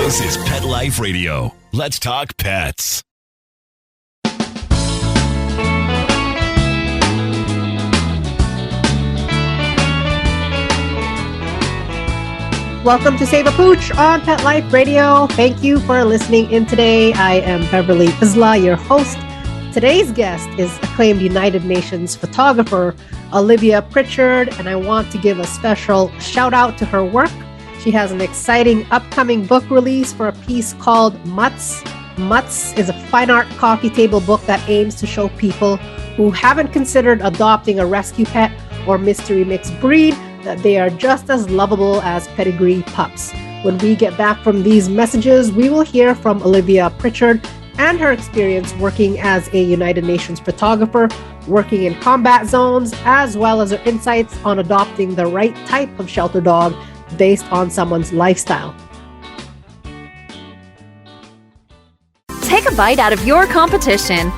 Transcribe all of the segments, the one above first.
This is Pet Life Radio. Let's talk pets. Welcome to Save a Pooch on Pet Life Radio. Thank you for listening in today. I am Beverly Isla, your host. Today's guest is acclaimed United Nations photographer Olivia Pritchard, and I want to give a special shout out to her work. She has an exciting upcoming book release for a piece called MUTTS. MUTTS is a fine art coffee table book that aims to show people who haven't considered adopting a rescue pet or mystery mixed breed that they are just as lovable as pedigree pups. When we get back from these messages, we will hear from Olivia Pritchard and her experience working as a United Nations photographer, working in combat zones, as well as her insights on adopting the right type of shelter dog based on someone's lifestyle. Take a bite out of your competition.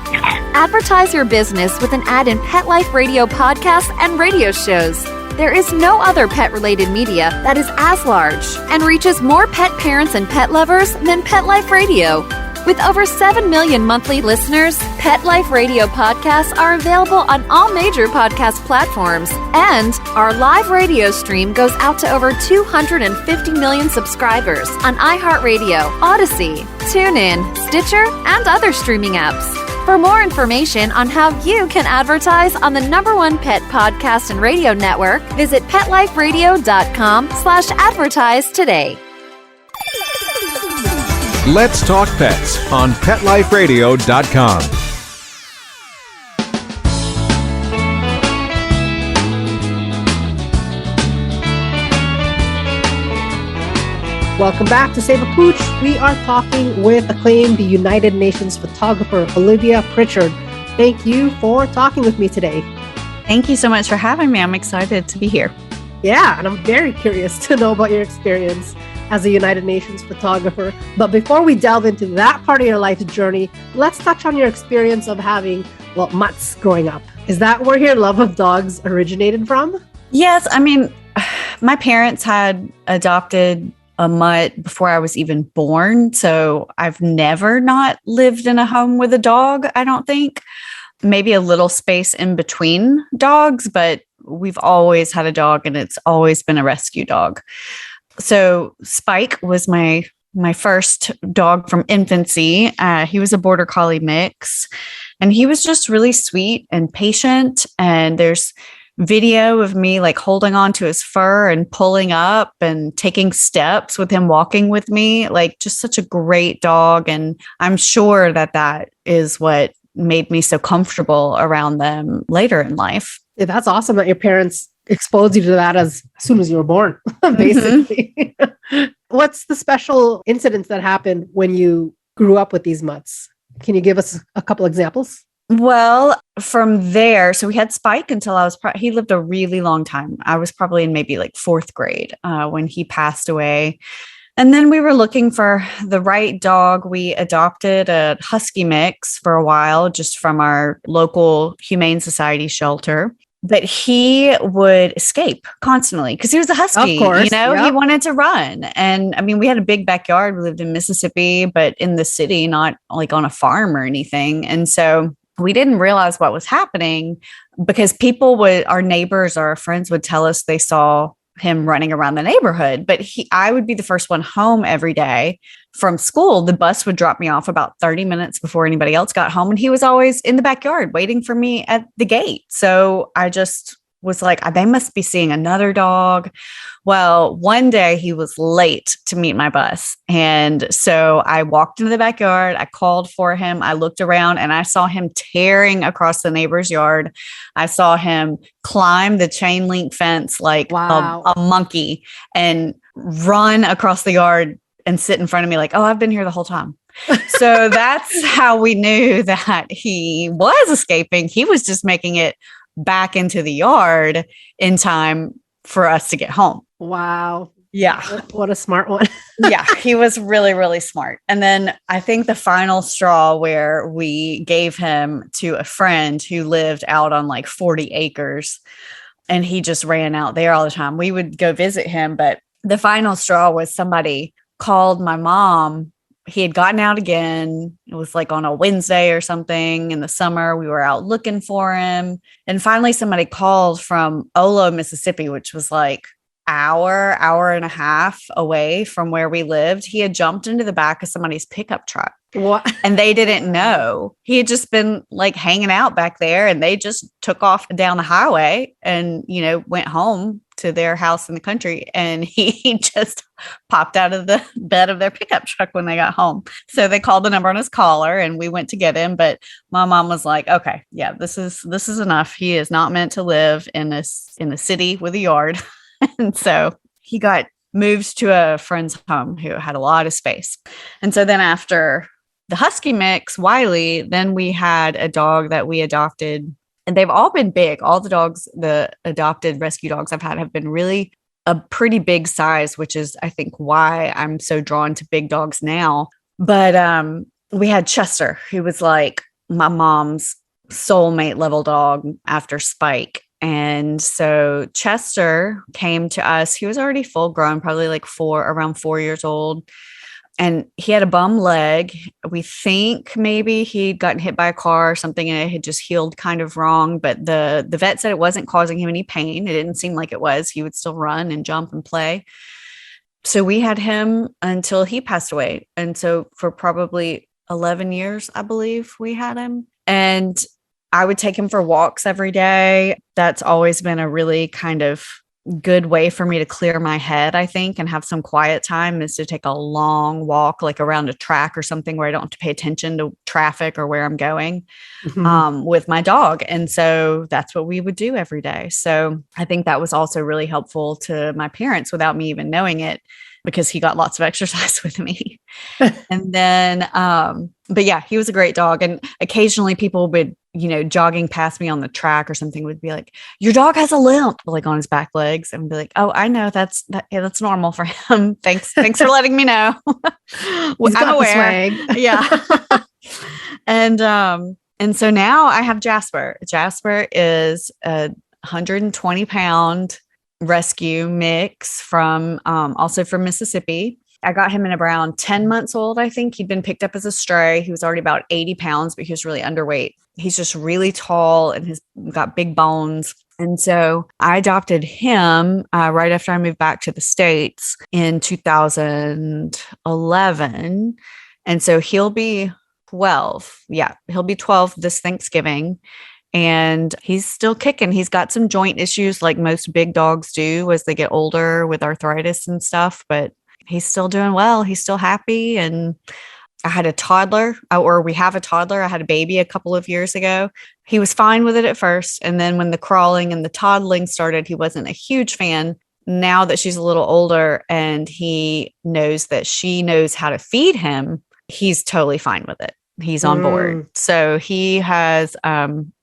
Advertise your business with an ad in Pet Life Radio podcasts and radio shows. There is no other pet-related media that is as large and reaches more pet parents and pet lovers than Pet Life Radio. With over 7 million monthly listeners, Pet Life Radio podcasts are available on all major podcast platforms, and our live radio stream goes out to over 250 million subscribers on iHeartRadio, Odyssey, TuneIn, Stitcher, and other streaming apps. For more information on how you can advertise on the #1 pet podcast and radio network, visit PetLifeRadio.com/advertise today. Let's Talk Pets on PetLifeRadio.com. Welcome back to Save a Pooch. We are talking with acclaimed United Nations photographer Olivia Pritchard. Thank you for talking with me today. Thank you so much for having me. I'm excited to be here. Yeah, and I'm very curious to know about your experience as a United Nations photographer. But before we delve into that part of your life journey, let's touch on your experience of having, MUTTS growing up. Is that where your love of dogs originated from? Yes. I mean, my parents had adopted a mutt before I was even born. So I've never not lived in a home with a dog, I don't think. Maybe a little space in between dogs, but we've always had a dog and it's always been a rescue dog. So Spike was my first dog from infancy. He was a border collie mix, and he was just really sweet and patient. And there's video of me like holding on to his fur and pulling up and taking steps with him walking with me, like just such a great dog. And I'm sure that is what made me so comfortable around them later in life. Yeah, that's awesome that your parents exposed you to that as soon as you were born, basically. Mm-hmm. What's the special incidents that happened when you grew up with these mutts? Can you give us a couple examples? Well, from there, so we had Spike until he lived a really long time. I was probably in maybe like 4th grade when he passed away. And then we were looking for the right dog. We adopted a husky mix for a while, just from our local Humane Society shelter. But he would escape constantly because he was a husky, of course, yep. He wanted to run. And I mean, we had a big backyard. We lived in Mississippi, but in the city, not like on a farm or anything. And so we didn't realize what was happening because our neighbors or our friends would tell us they saw him running around the neighborhood, but I would be the first one home every day from school. The bus would drop me off about 30 minutes before anybody else got home. And he was always in the backyard waiting for me at the gate. So I just was like, they must be seeing another dog. Well, one day he was late to meet my bus. And so I walked into the backyard. I called for him. I looked around and I saw him tearing across the neighbor's yard. I saw him climb the chain link fence like a monkey and run across the yard and sit in front of me like, oh, I've been here the whole time. So that's how we knew that he was escaping. He was just making it back into the yard in time for us to get home. Wow. Yeah. What a smart one. Yeah, he was really, really smart. And then I think the final straw where we gave him to a friend who lived out on like 40 acres and he just ran out there all the time. We would go visit him, but the final straw was somebody called my mom. He had gotten out again. It was like on a Wednesday or something in the summer. We were out looking for him. And finally, somebody called from Olo, Mississippi, which was like hour and a half away from where we lived. He had jumped into the back of somebody's pickup truck. What? And they didn't know. He had just been like hanging out back there, and they just took off down the highway and, went home to their house in the country. And he just popped out of the bed of their pickup truck when they got home. So they called the number on his collar and we went to get him. But my mom was like, okay, yeah, this is enough. He is not meant to live in a city with a yard. And so he got moved to a friend's home who had a lot of space. And so then after the husky mix, Wiley, then we had a dog that we adopted, and they've all been big. All the dogs, the adopted rescue dogs I've had, have been really a pretty big size, which is, I think, why I'm so drawn to big dogs now. But we had Chester, who was like my mom's soulmate level dog after Spike. And so Chester came to us. He was already full grown, probably like around 4 years old. And he had a bum leg. We think maybe he'd gotten hit by a car or something and it had just healed kind of wrong. But the vet said it wasn't causing him any pain. It didn't seem like it was. He would still run and jump and play. So we had him until he passed away. And so for probably 11 years, I believe we had him. And I would take him for walks every day. That's always been a really kind of good way for me to clear my head, I think, and have some quiet time, is to take a long walk, like around a track or something where I don't have to pay attention to traffic or where I'm going, with my dog. And so that's what we would do every day. So I think that was also really helpful to my parents without me even knowing it, because he got lots of exercise with me. And then, but yeah, he was a great dog. And occasionally people would, jogging past me on the track or something, would be like, your dog has a limp, like on his back legs. And be like, oh, I know that's normal for him. Thanks for letting me know. I'm aware. Yeah. And so now I have Jasper. Jasper is a 120-pound rescue mix from also from Mississippi. I got him in around 10 months old, I think. He'd been picked up as a stray. He was already about 80 pounds, but he was really underweight. He's just really tall and he's got big bones. And so I adopted him right after I moved back to the States in 2011. And so he'll be 12. Yeah, he'll be 12 this Thanksgiving. And he's still kicking. He's got some joint issues like most big dogs do as they get older with arthritis and stuff, but he's still doing well. He's still happy. And I had a toddler, or we have a toddler. I had a baby a couple of years ago. He was fine with it at first. And then when the crawling and the toddling started, he wasn't a huge fan. Now that she's a little older and he knows that she knows how to feed him, he's totally fine with it. He's on board. So he has,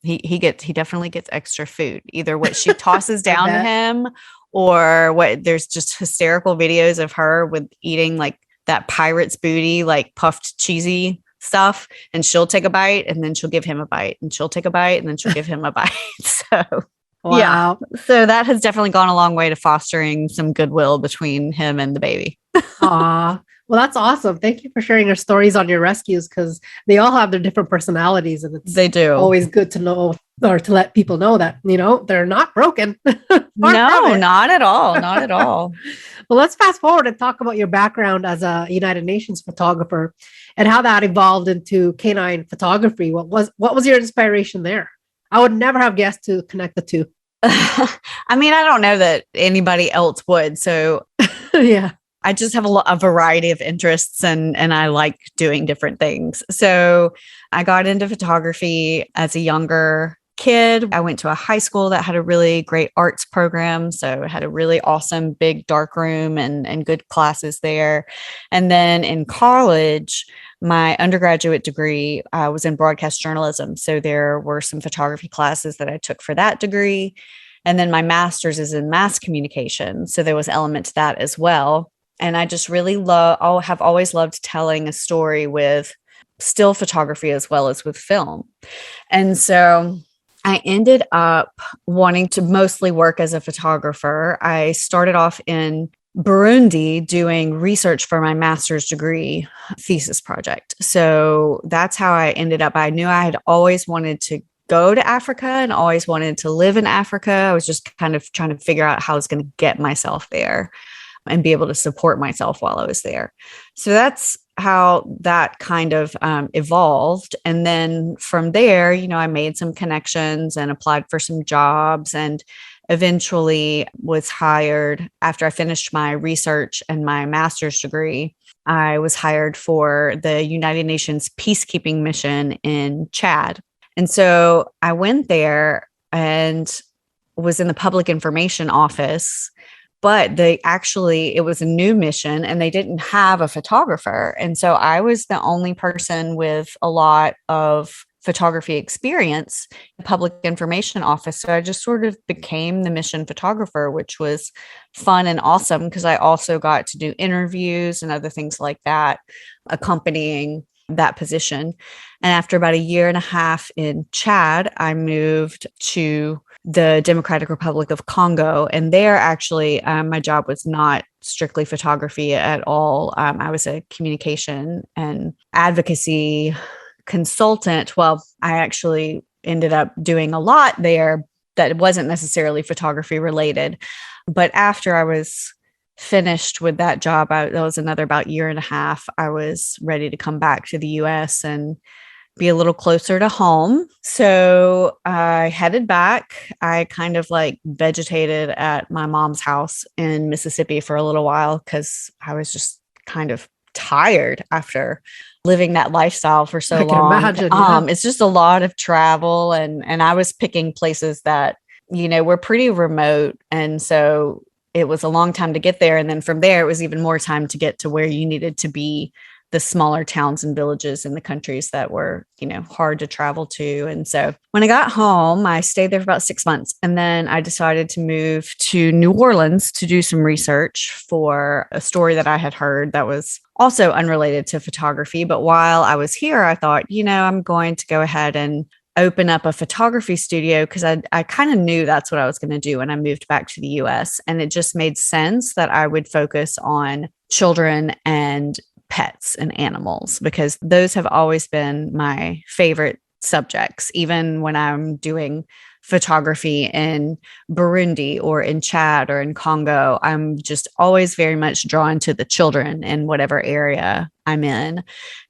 he definitely gets extra food, either what she tosses down to him, or what, there's just hysterical videos of her with eating like that pirate's booty, like puffed cheesy stuff. And she'll take a bite and then she'll give him a bite, and she'll take a bite and then she'll give him a bite. So wow. Yeah. So that has definitely gone a long way to fostering some goodwill between him and the baby. Aw. Well, that's awesome. Thank you for sharing your stories on your rescues, because they all have their different personalities, and they do. Always good to know, or to let people know that, they're not broken. No, not at all. Not at all. Well, let's fast forward and talk about your background as a United Nations photographer and how that evolved into canine photography. What was your inspiration there? I would never have guessed to connect the two. I mean, I don't know that anybody else would. So yeah. I just have a variety of interests, and I like doing different things. So I got into photography as a younger kid. I went to a high school that had a really great arts program. So it had a really awesome big dark room and good classes there. And then in college, my undergraduate degree was in broadcast journalism. So there were some photography classes that I took for that degree. And then my master's is in mass communication. So there was element to that as well. And I just really have always loved telling a story with still photography as well as with film. And so I ended up wanting to mostly work as a photographer. I started off in Burundi doing research for my master's degree thesis project. So that's how I ended up. I knew I had always wanted to go to Africa and always wanted to live in Africa. I was just kind of trying to figure out how I was going to get myself there and be able to support myself while I was there. So that's how that kind of evolved. And then from there, I made some connections and applied for some jobs, and eventually was hired after I finished my research and my master's degree. I was hired for the United Nations peacekeeping mission in Chad. And so I went there and was in the public information office, but it was a new mission and they didn't have a photographer. And so I was the only person with a lot of photography experience in the public information office. So I just sort of became the mission photographer, which was fun and awesome because I also got to do interviews and other things like that, accompanying that position. And after about 1.5 years in Chad, I moved to the Democratic Republic of Congo. And there, actually, my job was not strictly photography at all. I was a communication and advocacy consultant. Well, I actually ended up doing a lot there that wasn't necessarily photography related. But after I was finished with that job, that was another about 1.5 years, I was ready to come back to the US and be a little closer to home. So I headed back. I kind of like vegetated at my mom's house in Mississippi for a little while because I was just kind of tired after living that lifestyle for so long. I can imagine. It's just a lot of travel, and I was picking places that, were pretty remote. And so it was a long time to get there. And then from there, it was even more time to get to where you needed to be, the smaller towns and villages in the countries that were, hard to travel to. And so when I got home, I stayed there for about 6 months. And then I decided to move to New Orleans to do some research for a story that I had heard that was also unrelated to photography. But while I was here, I thought, I'm going to go ahead and open up a photography studio because I kind of knew that's what I was going to do when I moved back to the US. And it just made sense that I would focus on children and pets and animals, because those have always been my favorite subjects. Even when I'm doing photography in Burundi or in Chad or in Congo, I'm just always very much drawn to the children in whatever area I'm in.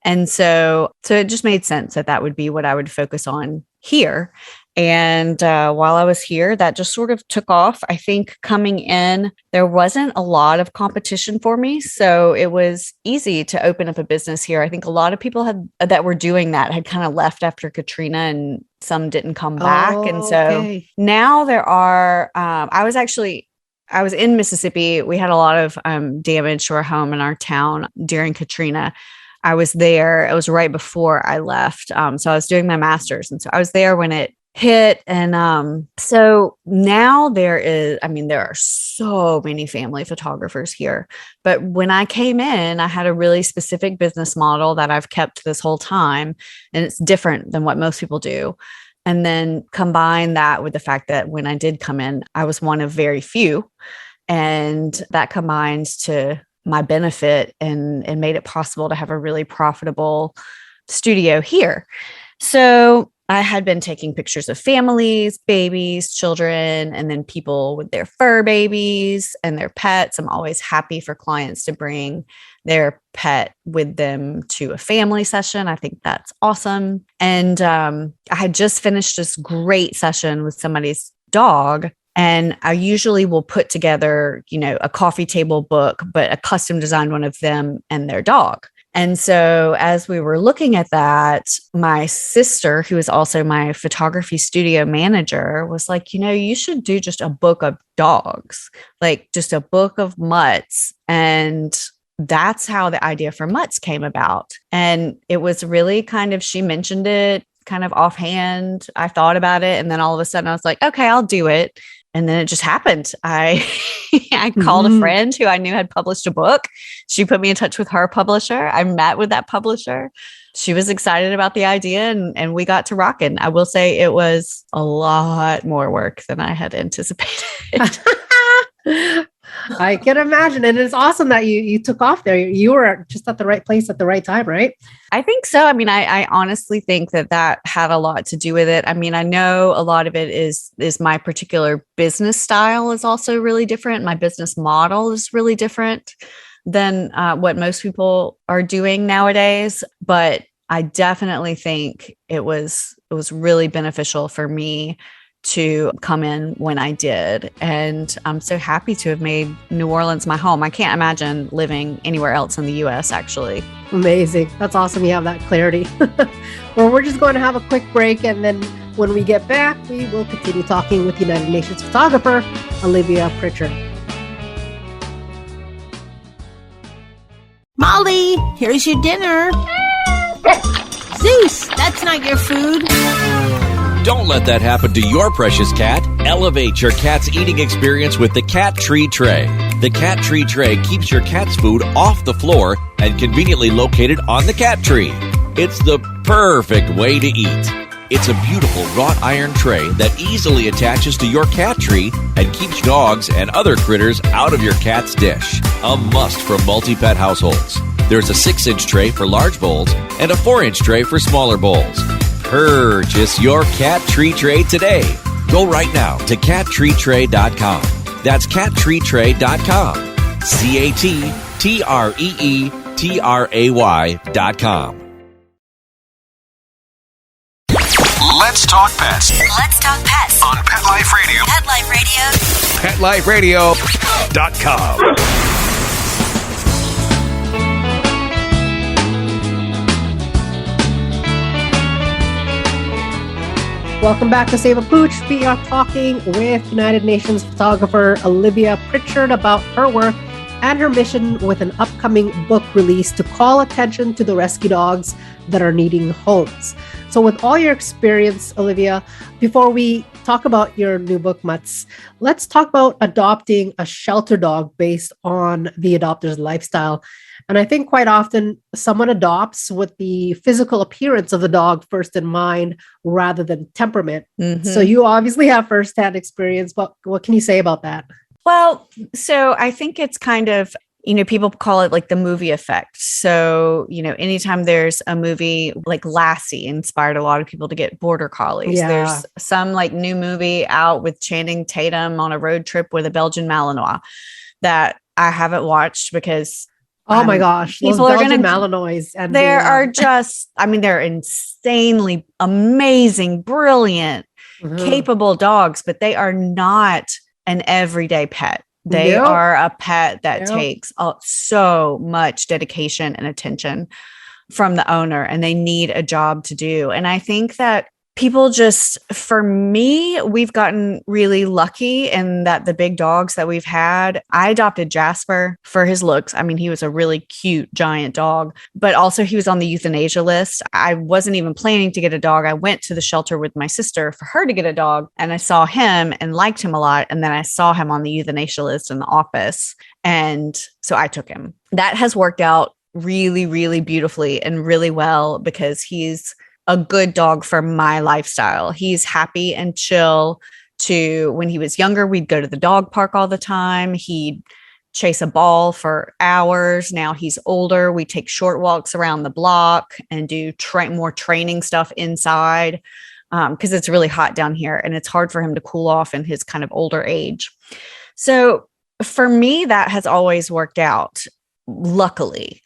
And so it just made sense that would be what I would focus on here. And while I was here, that just sort of took off. I think coming in, there wasn't a lot of competition for me. So it was easy to open up a business here. I think a lot of people that were doing that had kind of left after Katrina, and some didn't come back. And so now there are, I was in Mississippi. We had a lot of damage to our home in our town during Katrina. I was there. It was right before I left. So I was doing my master's. And so I was there when it hit. And so now there are so many family photographers here. But when I came in, I had a really specific business model that I've kept this whole time. And it's different than what most people do. And then combine that with the fact that when I did come in, I was one of very few. And that combines to my benefit and made it possible to have a really profitable studio here. So I had been taking pictures of families, babies, children, and then people with their fur babies and their pets. I'm always happy for clients to bring their pet with them to a family session. I think that's awesome. And I had just finished this great session with somebody's dog. And I usually will put together, a coffee table book, but a custom designed one of them and their dog. And so as we were looking at that, my sister, who is also my photography studio manager, was like, you should do just a book of dogs, like just a book of MUTTS. And that's how the idea for MUTTS came about. And it was really she mentioned it kind of offhand. I thought about it. And then all of a sudden I was like, okay, I'll do it. And then it just happened. I called a friend who I knew had published a book. She put me in touch with her publisher. I met with that publisher. She was excited about the idea, and we got to rocking. I will say it was a lot more work than I had anticipated. I can imagine. And it's awesome that you took off there. You were just at the right place at the right time, right? I think so. I mean, I honestly think that had a lot to do with it. I mean, I know a lot of it is my particular business style is also really different. My business model is really different than what most people are doing nowadays. But I definitely think it was really beneficial for me to come in when I did. And I'm so happy to have made New Orleans my home. I can't imagine living anywhere else in the US, actually. Amazing. That's awesome. You have that clarity. Well, we're just going to have a quick break. And then when we get back, we will continue talking with United Nations photographer, Olivia Pritchard. Molly, here's your dinner. Zeus, that's not your food. Don't let that happen to your precious cat. Elevate your cat's eating experience with the Cat Tree Tray. The Cat Tree Tray keeps your cat's food off the floor and conveniently located on the cat tree. It's the perfect way to eat. It's a beautiful wrought iron tray that easily attaches to your cat tree and keeps dogs and other critters out of your cat's dish. A must for multi-pet households. There's a 6-inch tray for large bowls and a 4-inch tray for smaller bowls. Purchase your Cat Tree Tray today. Go right now to cattreetray.com. That's cattreetray.com. CATTREETRAY.com. Let's talk pets Let's talk pets on Pet Life Radio. Pet Life Radio. PetLifeRadio.com. Welcome back to Save a Pooch. We are talking with United Nations photographer Olivia Pritchard about her work and her mission with an upcoming book release to call attention to the rescue dogs that are needing homes. So with all your experience, Olivia, before we talk about your new book, MUTTS, let's talk about adopting a shelter dog based on the adopter's lifestyle. And I think quite often someone adopts with the physical appearance of the dog first in mind rather than temperament. Mm-hmm. So you obviously have firsthand experience, but what can you say about that? Well, so I think it's kind of, people call it like the movie effect. So, anytime there's a movie like Lassie inspired a lot of people to get border collies. Yeah. There's some like new movie out with Channing Tatum on a road trip with a Belgian Malinois that I haven't watched because oh my gosh, people are going to Malinois. And are just, they're insanely amazing, brilliant, capable dogs, but they are not an everyday pet. They are a pet that takes so much dedication and attention from the owner, and they need a job to do. And I think that people for me, we've gotten really lucky in that the big dogs that we've had, I adopted Jasper for his looks. He was a really cute giant dog, but also he was on the euthanasia list. I wasn't even planning to get a dog. I went to the shelter with my sister for her to get a dog, and I saw him and liked him a lot. And then I saw him on the euthanasia list in the office. And so I took him. That has worked out really, really beautifully and really well because he's a good dog for my lifestyle. He's happy and chill. When he was younger, we'd go to the dog park all the time. He'd chase a ball for hours. Now he's older. We take short walks around the block and do more training stuff inside because it's really hot down here and it's hard for him to cool off in his kind of older age. So for me, that has always worked out, luckily.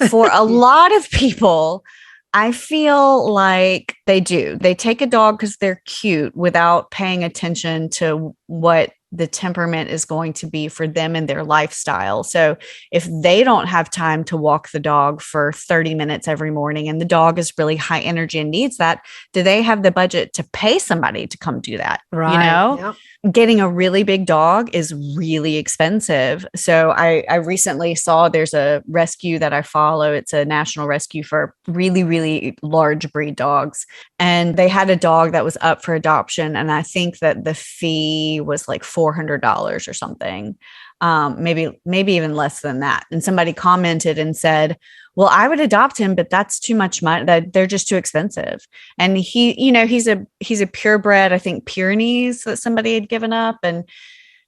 For a lot of people, I feel like they do. They take a dog because they're cute without paying attention to what the temperament is going to be for them and their lifestyle. So if they don't have time to walk the dog for 30 minutes every morning and the dog is really high energy and needs that, do they have the budget to pay somebody to come do that? Right. Yep. Getting a really big dog is really expensive. So I recently saw there's a rescue that I follow. It's a national rescue for really, really large breed dogs. And they had a dog that was up for adoption. And I think that the fee was like $400 or something. Maybe even less than that. And somebody commented and said, well, I would adopt him, but that's too much money. That they're just too expensive. And he's a purebred, I think Pyrenees that somebody had given up. And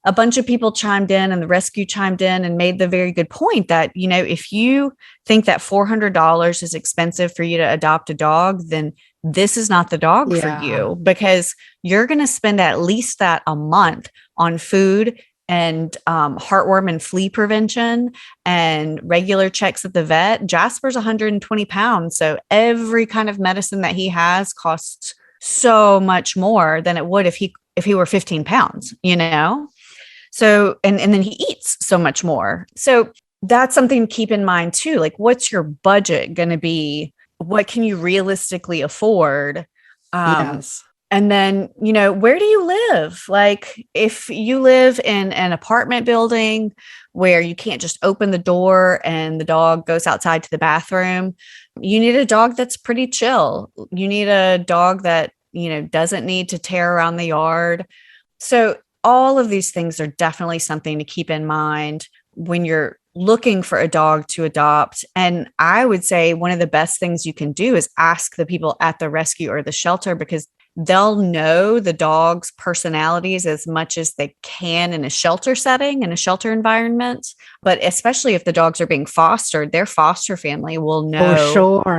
a bunch of people chimed in and the rescue chimed in and made the very good point that, if you think that $400 is expensive for you to adopt a dog, then this is not the dog for you, because you're going to spend at least that a month on food and heartworm and flea prevention and regular checks at the vet. Jasper's 120 pounds. So every kind of medicine that he has costs so much more than it would if he were 15 pounds, So, and then he eats so much more. So that's something to keep in mind too. Like, what's your budget going to be? What can you realistically afford? Yes. And then, where do you live? Like, if you live in an apartment building where you can't just open the door and the dog goes outside to the bathroom, you need a dog that's pretty chill. You need a dog that, doesn't need to tear around the yard. So all of these things are definitely something to keep in mind when you're looking for a dog to adopt. And I would say one of the best things you can do is ask the people at the rescue or the shelter, because they'll know the dog's personalities as much as they can in a shelter setting, in a shelter environment. But especially if the dogs are being fostered, their foster family will know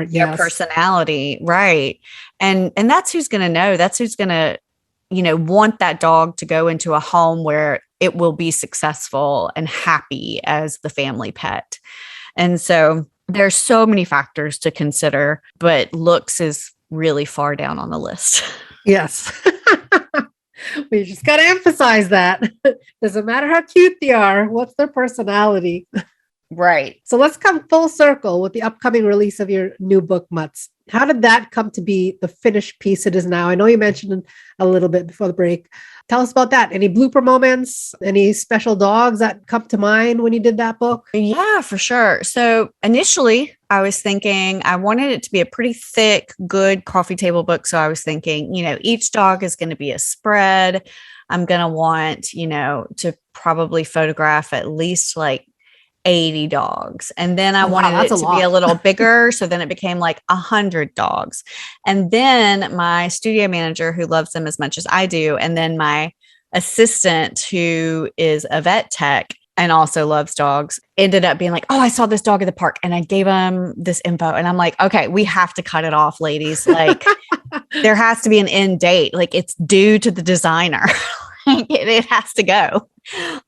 their personality. Right. And that's who's going to know. That's who's going to, want that dog to go into a home where it will be successful and happy as the family pet. And so there's so many factors to consider, but looks is really far down on the list. Yes. We just got to emphasize that. Doesn't matter how cute they are. What's their personality? Right. So let's come full circle with the upcoming release of your new book, MUTTS. How did that come to be the finished piece it is now? I know you mentioned a little bit before the break. Tell us about that. Any blooper moments? Any special dogs that come to mind when you did that book? Yeah, for sure. So initially, I was thinking I wanted it to be a pretty thick, good coffee table book. So I was thinking, each dog is going to be a spread. I'm going to want, to probably photograph at least like 80 dogs. And then I wanted it to be a little bigger. So then it became like 100 dogs. And then my studio manager, who loves them as much as I do, and then my assistant, who is a vet tech and also loves dogs, ended up being like, oh, I saw this dog at the park. And I gave him this info. And I'm like, okay, we have to cut it off, ladies. Like, there has to be an end date. Like, it's due to the designer. It has to go.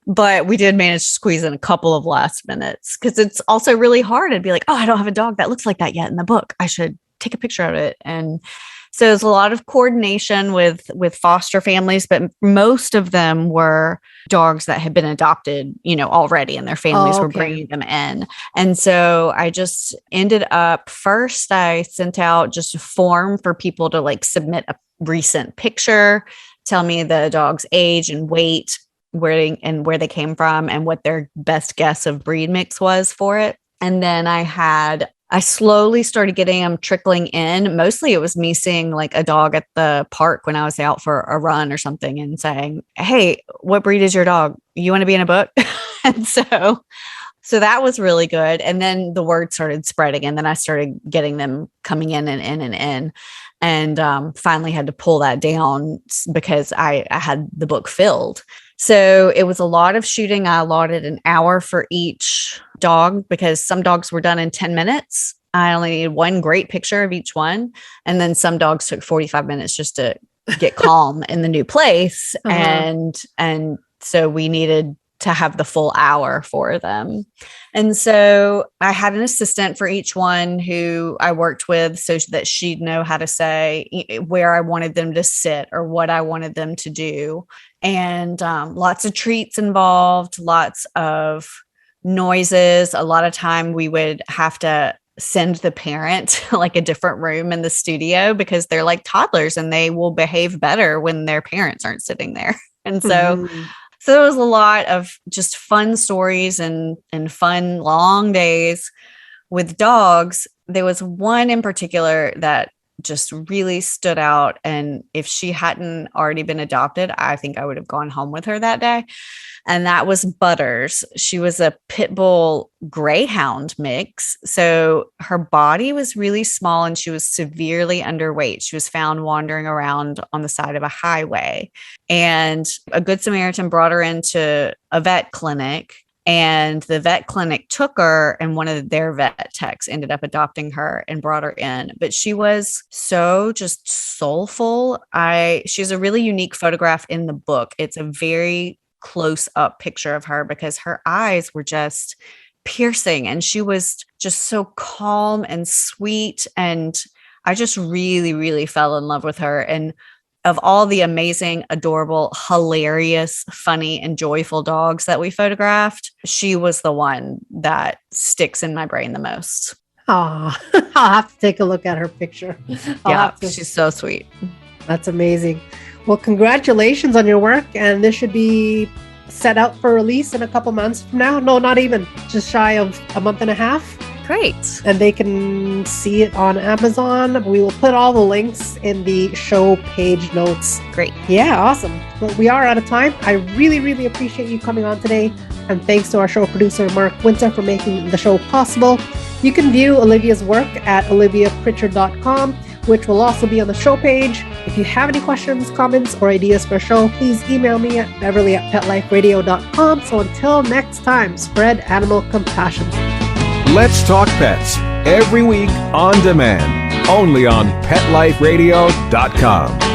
But we did manage to squeeze in a couple of last minutes, because it's also really hard to be like, oh, I don't have a dog that looks like that yet in the book. I should take a picture of it. And so there's a lot of coordination with foster families, but most of them were dogs that had been adopted, already, and their families were bringing them in. And so I just ended up, first I sent out just a form for people to like submit a recent picture, tell me the dog's age and weight, where they came from, and what their best guess of breed mix was for it. And then I slowly started getting them trickling in. Mostly it was me seeing like a dog at the park when I was out for a run or something and saying, hey, what breed is your dog? You want to be in a book? And so that was really good. And then the word started spreading, and then I started getting them coming in and in and in. And finally had to pull that down because I had the book filled. So it was a lot of shooting. I allotted an hour for each dog because some dogs were done in 10 minutes. I only needed one great picture of each one. And then some dogs took 45 minutes just to get calm in the new place. Uh-huh. And so we needed to have the full hour for them. And so I had an assistant for each one who I worked with so that she'd know how to say where I wanted them to sit or what I wanted them to do. And lots of treats involved, lots of noises. A lot of time we would have to send the parent to like a different room in the studio because they're like toddlers and they will behave better when their parents aren't sitting there. And so So there was a lot of just fun stories and fun long days with dogs. There was one in particular that just really stood out. And if she hadn't already been adopted, I think I would have gone home with her that day. And that was Butters. She was a pit bull greyhound mix. So her body was really small and she was severely underweight. She was found wandering around on the side of a highway. And a Good Samaritan brought her into a vet clinic. And the vet clinic took her, and one of their vet techs ended up adopting her and brought her in. But she was so just soulful. She's a really unique photograph in the book. It's a very close up picture of her because her eyes were just piercing and she was just so calm and sweet. And I just really, really fell in love with her. And of all the amazing, adorable, hilarious, funny, and joyful dogs that we photographed, she was the one that sticks in my brain the most. Oh, I'll have to take a look at her picture. She's so sweet. That's amazing. Well, congratulations on your work. And this should be set out for release in a couple months from now. No, not even. Just shy of a month and a half. Great. And they can see it on Amazon. We will put all the links in the show page notes. Great. Yeah, awesome. Well, we are out of time. I really, really appreciate you coming on today. And thanks to our show producer, Mark Winter, for making the show possible. You can view Olivia's work at oliviapritchard.com, which will also be on the show page. If you have any questions, comments, or ideas for a show, please email me at beverly@petliferadio.com. So until next time, spread animal compassion. Let's Talk Pets, every week on demand, only on PetLifeRadio.com.